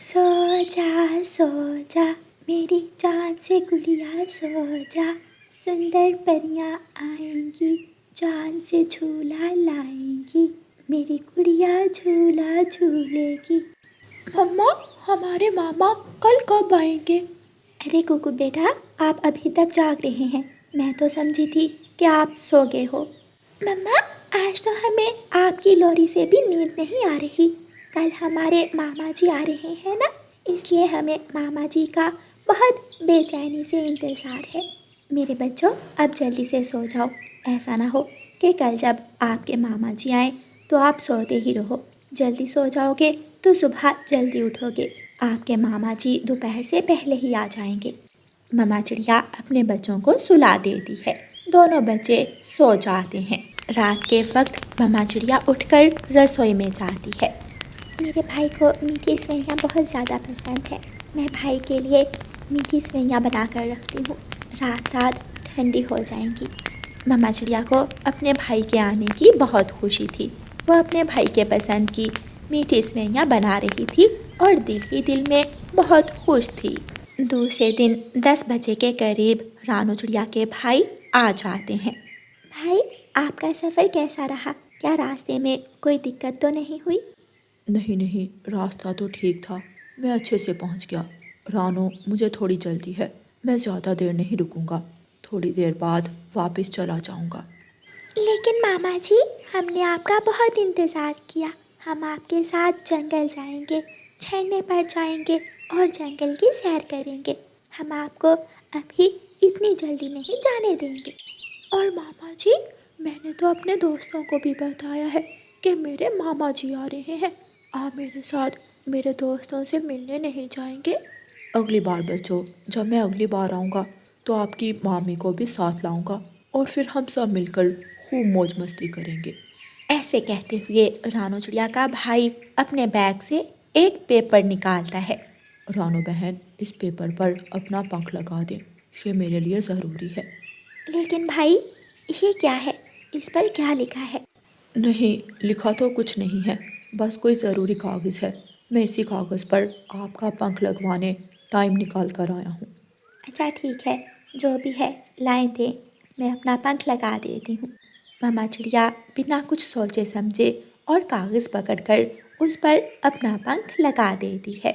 सो जा मेरी चाँद से गुड़िया सो जा, सुंदर परियां आएंगी चाँद से झूला लाएंगी, मेरी गुड़िया झूला झूलेगी। मम्मा, हमारे मामा कल कब आएंगे? अरे कुकू बेटा, आप अभी तक जाग रहे हैं। मैं तो समझी थी कि आप सो गए हो। मम्मा, आज तो हमें आपकी लोरी से भी नींद नहीं आ रही। कल हमारे मामा जी आ रहे हैं ना, इसलिए हमें मामा जी का बहुत बेचैनी से इंतज़ार है। मेरे बच्चों, अब जल्दी से सो जाओ। ऐसा ना हो कि कल जब आपके मामा जी आए तो आप सोते ही रहो। जल्दी सो जाओगे तो सुबह जल्दी उठोगे। आपके मामा जी दोपहर से पहले ही आ जाएंगे। मम्मा चिड़िया अपने बच्चों को सुला देती है। दोनों बच्चे सो जाते हैं। रात के वक्त मम्मा चिड़िया उठकर रसोई में जाती है। मेरे भाई को मीठी सेवइयाँ बहुत ज़्यादा पसंद है। मैं भाई के लिए मीठी सेवइयाँ बना कर रखती हूँ। रात रात ठंडी हो जाएंगी। मम्मा चिड़िया को अपने भाई के आने की बहुत खुशी थी। वह अपने भाई के पसंद की मीठी सेवइयाँ बना रही थी और दिल ही दिल में बहुत खुश थी। दूसरे दिन 10 बजे के करीब रानू चिड़िया के भाई आ जाते हैं। भाई, आपका सफ़र कैसा रहा? क्या रास्ते में कोई दिक्कत तो नहीं हुई? नहीं, रास्ता तो ठीक था। मैं अच्छे से पहुंच गया। रानो, मुझे थोड़ी जल्दी है। मैं ज़्यादा देर नहीं रुकूंगा। थोड़ी देर बाद वापस चला जाऊंगा। लेकिन मामा जी, हमने आपका बहुत इंतज़ार किया। हम आपके साथ जंगल जाएंगे, झरने पर जाएंगे और जंगल की सैर करेंगे। हम आपको अभी इतनी जल्दी नहीं जाने देंगे। और मामा जी, मैंने तो अपने दोस्तों को भी बताया है कि मेरे मामा जी आ रहे हैं। आप मेरे साथ मेरे दोस्तों से मिलने नहीं जाएंगे? अगली बार बच्चों, जब मैं अगली बार आऊँगा तो आपकी मामी को भी साथ लाऊंगा और फिर हम सब मिलकर खूब मौज मस्ती करेंगे। ऐसे कहते हुए रानू चिड़िया का भाई अपने बैग से एक पेपर निकालता है। रानो बहन, इस पेपर पर अपना पंख लगा दें। ये मेरे लिए ज़रूरी है। लेकिन भाई, ये क्या है? इस पर क्या लिखा है? नहीं, लिखा तो कुछ नहीं है। बस कोई ज़रूरी कागज़ है। मैं इसी कागज़ पर आपका पंख लगवाने टाइम निकाल कर आया हूँ। अच्छा ठीक है, जो भी है लाइन दें, मैं अपना पंख लगा देती हूँ। मामा चिड़िया बिना कुछ सोचे समझे और कागज़ पकड़कर उस पर अपना पंख लगा देती है।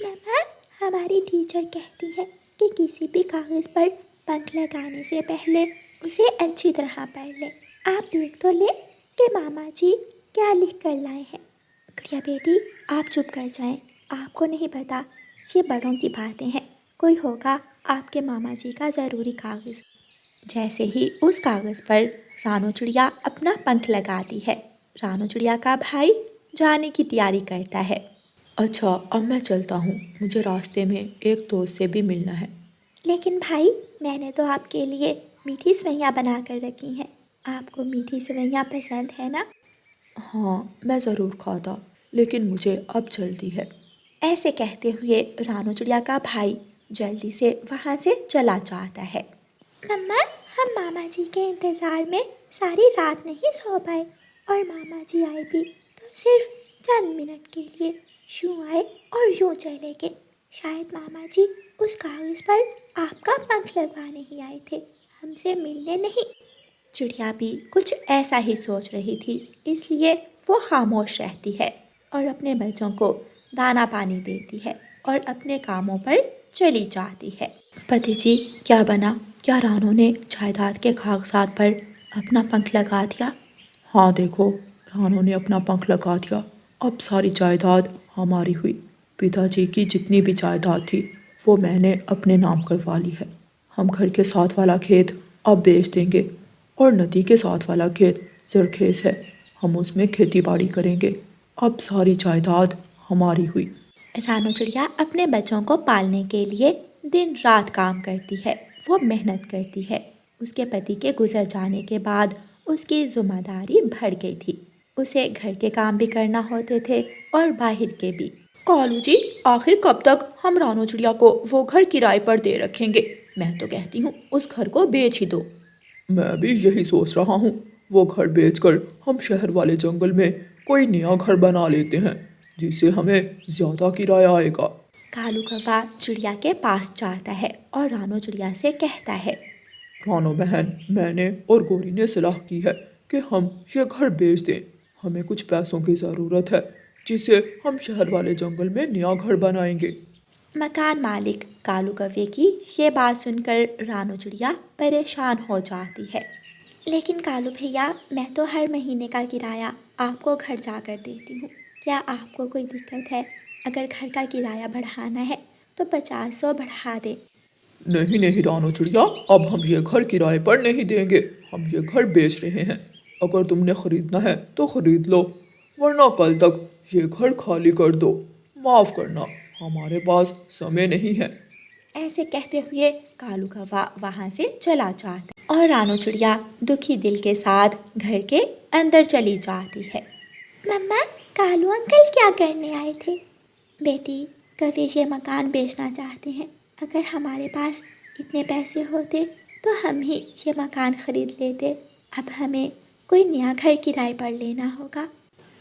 मामा, हमारी टीचर कहती है कि किसी भी कागज़ पर पंख लगाने से पहले उसे अच्छी तरह पढ़ लें। आप देख तो लें कि मामा जी क्या लिख कर लाए हैं। गुड़िया बेटी, आप चुप कर जाएं। आपको नहीं पता, ये बड़ों की बातें हैं। कोई होगा आपके मामा जी का ज़रूरी कागज़। जैसे ही उस कागज़ पर रानू चिड़िया अपना पंख लगाती है, रानू चिड़िया का भाई जाने की तैयारी करता है। अच्छा, अब मैं चलता हूँ। मुझे रास्ते में एक दोस्त से भी मिलना है। लेकिन भाई, मैंने तो आपके लिए मीठी सेवइयाँ बना कर रखी हैं। आपको मीठी सेवइयाँ पसंद है ना? हाँ, मैं ज़रूर खाता, लेकिन मुझे अब जल्दी है। ऐसे कहते हुए रानू चिड़िया का भाई जल्दी से वहाँ से चला जाता है। मम्मा, हम मामा जी के इंतज़ार में सारी रात नहीं सो पाए और मामा जी आए भी तो सिर्फ चंद मिनट के लिए। यूँ आए और यूँ चले गए। शायद मामा जी उस कागज़ पर आपका पंख लगवाने ही आए थे, हमसे मिलने नहीं। चिड़िया भी कुछ ऐसा ही सोच रही थी, इसलिए वो खामोश रहती है और अपने बच्चों को दाना पानी देती है और अपने कामों पर चली जाती है। पति जी, क्या बना? क्या रानो ने जायदाद के कागजात पर अपना पंख लगा दिया? हाँ देखो, रानो ने अपना पंख लगा दिया। अब सारी जायदाद हमारी हुई। पिताजी की जितनी भी जायदाद थी वो मैंने अपने नाम करवा ली है। हम घर के साथ वाला खेत अब बेच देंगे और नदी के साथ वाला खेत जरखेज है, हम उसमें खेती बाड़ी करेंगे। अब सारी जायदाद हमारी हुई। रानू चिड़िया अपने बच्चों को पालने के लिए दिन रात काम करती है। वो मेहनत करती है। उसके पति के गुजर जाने के बाद उसकी जिम्मेदारी बढ़ गई थी। उसे घर के काम भी करना होते थे और बाहर के भी। कालू जी, आखिर कब तक हम रानू चिड़िया को वो घर किराए पर दे रखेंगे? मैं तो कहती हूँ उस घर को बेच ही दो। मैं भी यही सोच रहा हूँ। वो घर बेचकर हम शहर वाले जंगल में कोई नया घर बना लेते हैं। जिससे हमें ज़्यादा किराया आएगा। कालू कौवा चिड़िया के पास जाता है और रानो चिड़िया से कहता है, रानो बहन, मैंने और गोरी ने सलाह की है कि हम ये घर बेच दें। हमें कुछ पैसों की ज़रूरत है, जिससे हम शहर वाले जंगल में नया घर बनाएंगे। मकान मालिक कालू कौवे की ये बात सुनकर रानो चिड़िया परेशान हो जाती है। लेकिन कालू भैया, मैं तो हर महीने का किराया आपको घर जाकर देती हूँ। क्या आपको कोई दिक्कत है? अगर घर का किराया बढ़ाना है तो 50-100 बढ़ा दे। नहीं नहीं रानो चिड़िया, अब हम ये घर किराए पर नहीं देंगे। हम ये घर बेच रहे हैं। अगर तुमने खरीदना है तो खरीद लो, वरना कल तक ये घर खाली कर दो। माफ़ करना, हमारे पास समय नहीं है। ऐसे कहते हुए कालू कौवा वहाँ से चला जाता और रानो चिड़िया दुखी दिल के साथ घर के अंदर चली जाती है। मम्मा, कालू अंकल क्या करने आए थे? बेटी, कभी ये मकान बेचना चाहते हैं। अगर हमारे पास इतने पैसे होते तो हम ही ये मकान ख़रीद लेते। अब हमें कोई नया घर किराए पर लेना होगा।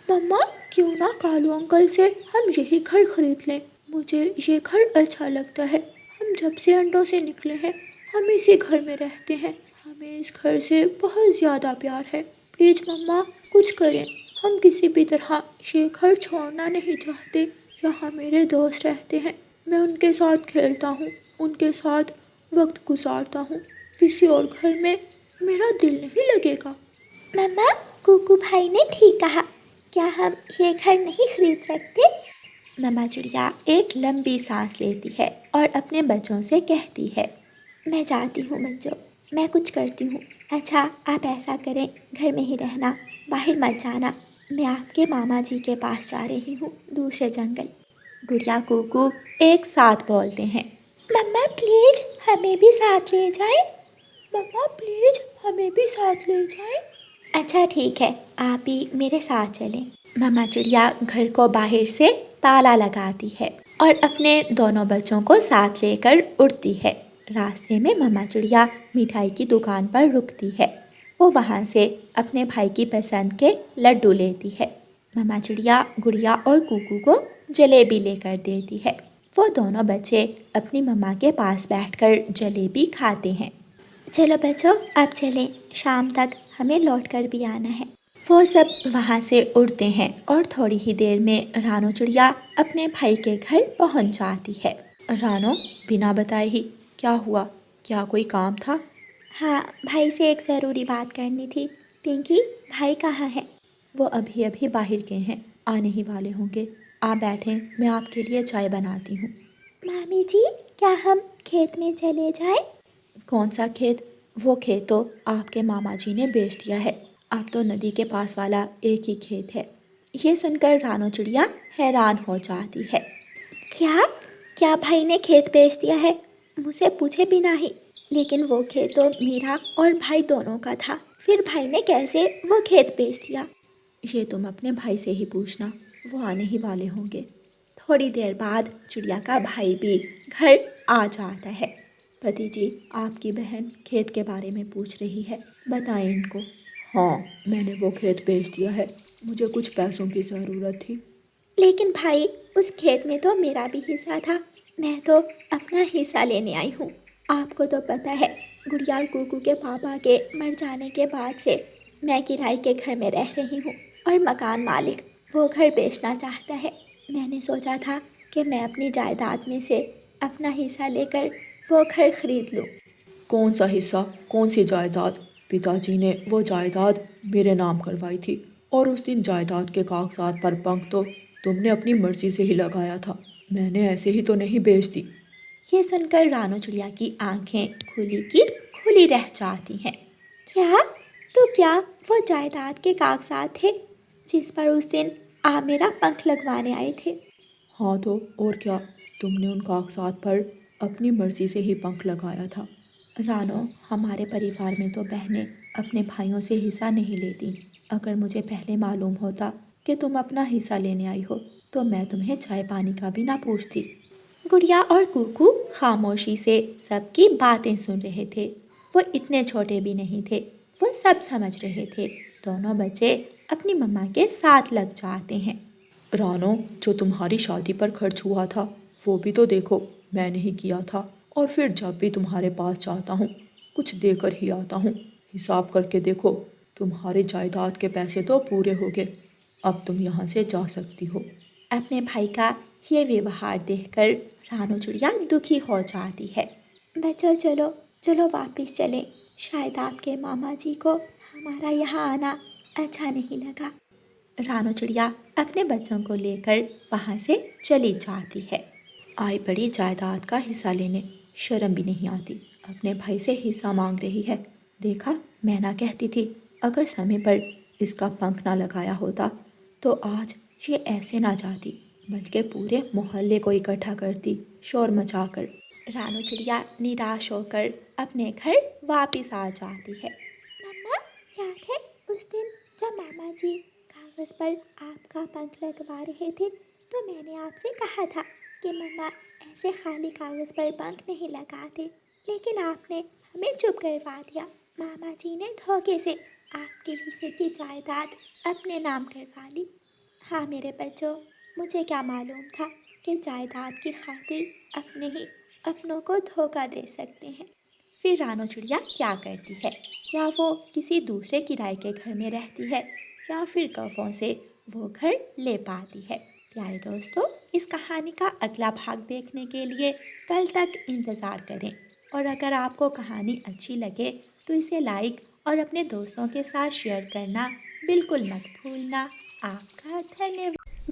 मम्मा, क्यों ना कालू अंकल से हम यही घर खरीद लें। मुझे ये घर अच्छा लगता है। हम जब से अंडों से निकले हैं हम इसी घर में रहते हैं। हमें इस घर से बहुत ज़्यादा प्यार है। प्लीज़ मम्मा, कुछ करें। हम किसी भी तरह ये घर छोड़ना नहीं चाहते। यहाँ मेरे दोस्त रहते हैं, मैं उनके साथ खेलता हूँ, उनके साथ वक्त गुजारता हूँ। किसी और घर में मेरा दिल नहीं लगेगा। मम्मा, कुकू भाई ने ठीक कहा। क्या हम ये घर नहीं खरीद सकते? मम्मा चिड़िया एक लंबी सांस लेती है और अपने बच्चों से कहती है, मैं जाती हूँ बच्चों, मैं कुछ करती हूँ। अच्छा, आप ऐसा करें, घर में ही रहना, बाहर मत जाना। मैं आपके मामा जी के पास जा रही हूँ, दूसरे जंगल। गुड़िया कुकू एक साथ बोलते हैं, मम्मा प्लीज़ हमें भी साथ ले जाए। मम्मा प्लीज़ हमें भी साथ ले जाएं। अच्छा ठीक है, आप भी मेरे साथ चलें। मम्मा चिड़िया घर को बाहर से ताला लगाती है और अपने दोनों बच्चों को साथ लेकर उड़ती है। रास्ते में मम्मा चिड़िया मिठाई की दुकान पर रुकती है। वो वहाँ से अपने भाई की पसंद के लड्डू लेती है। मम्मा चिड़िया गुड़िया और कुकू को जलेबी लेकर देती है। वो दोनों बच्चे अपनी मम्मा के पास बैठकर जलेबी खाते हैं। चलो बच्चों, अब चलें, शाम तक हमें लौट कर भी आना है। वो सब वहाँ से उड़ते हैं और थोड़ी ही देर में रानो चिड़िया अपने भाई के घर पहुँच जाती है। रानो, बिना बताए ही क्या हुआ? क्या कोई काम था? हाँ, भाई से एक ज़रूरी बात करनी थी। पिंकी, भाई कहाँ है? वो अभी अभी बाहर गए हैं, आने ही वाले होंगे। आप बैठें, मैं आपके लिए चाय बनाती हूँ। मामी जी, क्या हम खेत में चले जाएं? कौन सा खेत? वो खेत तो आपके मामा जी ने बेच दिया है। अब तो नदी के पास वाला एक ही खेत है। ये सुनकर रानो चिड़िया हैरान हो जाती है। क्या क्या भाई ने खेत बेच दिया है? मुझे पूछे बिना ही। लेकिन वो खेत तो मेरा और भाई दोनों का था। फिर भाई ने कैसे वो खेत बेच दिया? ये तुम अपने भाई से ही पूछना, वो आने ही वाले होंगे। थोड़ी देर बाद चिड़िया का भाई भी घर आ जाता है। पति जी, आपकी बहन खेत के बारे में पूछ रही है, बताएं इनको। हाँ, मैंने वो खेत बेच दिया है। मुझे कुछ पैसों की ज़रूरत थी। लेकिन भाई, उस खेत में तो मेरा भी हिस्सा था। मैं तो अपना हिस्सा लेने आई हूँ। आपको तो पता है, गुड़िया और कुकू के पापा के मर जाने के बाद से मैं किराए के घर में रह रही हूँ और मकान मालिक वो घर बेचना चाहता है। मैंने सोचा था कि मैं अपनी जायदाद में से अपना हिस्सा लेकर वो घर खरीद लूँ। कौन सा हिस्सा? कौन सी जायदाद? पिताजी ने वो जायदाद मेरे नाम करवाई थी और उस दिन जायदाद के कागजात पर पंख तो तुमने अपनी मर्जी से ही लगाया था। मैंने ऐसे ही तो नहीं बेच दी। ये सुनकर रानो चिड़िया की आंखें खुली की खुली रह जाती हैं। क्या? तो क्या वो जायदाद के कागजात थे जिस पर उस दिन आप मेरा पंख लगवाने आए थे? हाँ तो और क्या, तुमने उन कागजात पर अपनी मर्जी से ही पंख लगाया था। रानो, हमारे परिवार में तो बहनें अपने भाइयों से हिस्सा नहीं लेती। अगर मुझे पहले मालूम होता कि तुम अपना हिस्सा लेने आई हो तो मैं तुम्हें चाय पानी का भी ना पूछती। गुड़िया और कुकू खामोशी से सबकी बातें सुन रहे थे। वो इतने छोटे भी नहीं थे, वो सब समझ रहे थे। दोनों बच्चे अपनी मम्मा के साथ लग जाते हैं। रानो, जो तुम्हारी शादी पर खर्च हुआ था वो भी तो देखो, मैंने ही किया था। और फिर जब भी तुम्हारे पास जाता हूँ कुछ देकर ही आता हूँ। हिसाब करके देखो, तुम्हारे जायदाद के पैसे तो पूरे हो गए। अब तुम यहाँ से जा सकती हो। अपने भाई का ये व्यवहार देखकर रानू चिड़िया दुखी हो जाती है। बच्चों चलो चलो वापस चले, शायद आपके मामा जी को हमारा यहाँ आना अच्छा नहीं लगा। रानू चिड़िया अपने बच्चों को लेकर वहाँ से चली जाती है। आई बड़ी जायदाद का हिस्सा लेने, शर्म भी नहीं आती, अपने भाई से हिस्सा मांग रही है। देखा, मैं ना कहती थी, अगर समय पर इसका पंख ना लगाया होता तो आज ये ऐसे ना जाती, बल्कि पूरे मोहल्ले को इकट्ठा करती, शोर मचाकर। रानू चिड़िया निराश होकर अपने घर वापस आ जाती है। मम्मा, याद है उस दिन जब मामा जी कागज़ पर आपका पंख लगवा रहे थे तो मैंने आपसे कहा था कि मम्मा ऐसे खाली कागज़ पर पंख नहीं लगाते, लेकिन आपने हमें चुप करवा दिया। मामा जी ने धोखे से आपके हिस्से की जायदाद अपने नाम करवा ली। हाँ मेरे बच्चों, मुझे क्या मालूम था कि जायदाद की खातिर अपने ही अपनों को धोखा दे सकते हैं। फिर रानू चिड़िया क्या करती है? क्या वो किसी दूसरे किराए के घर में रहती है या फिर कौवों से वो घर ले पाती है? प्यारे दोस्तों, इस कहानी का अगला भाग देखने के लिए कल तक इंतज़ार करें। और अगर आपको कहानी अच्छी लगे तो इसे लाइक और अपने दोस्तों के साथ शेयर करना बिल्कुल मत भूलना। आपका धन्यवाद।